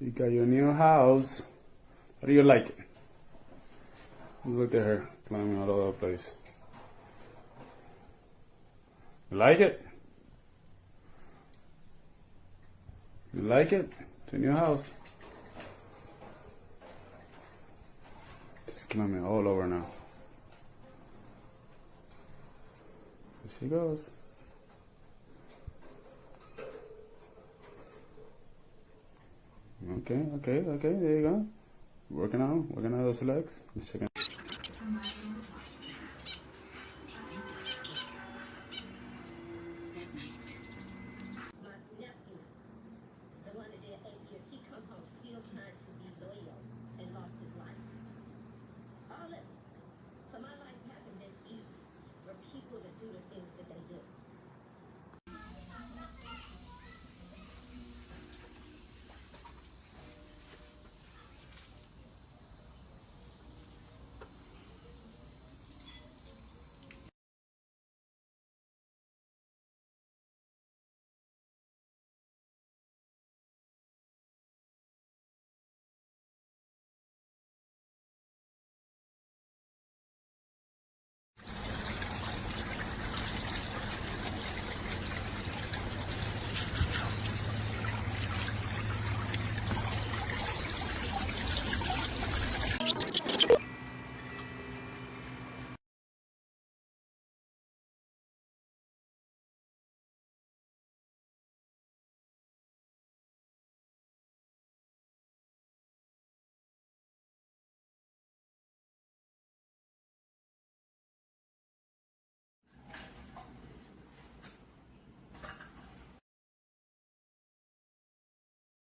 You got your new house. How do you like it? Look at her climbing all over the place. You like it? You like it? It's a new house. She's climbing all over now. There she goes. Okay, there you go. Working on those legs. Let's check it. The one that did APS, he come home still trying to be loyal.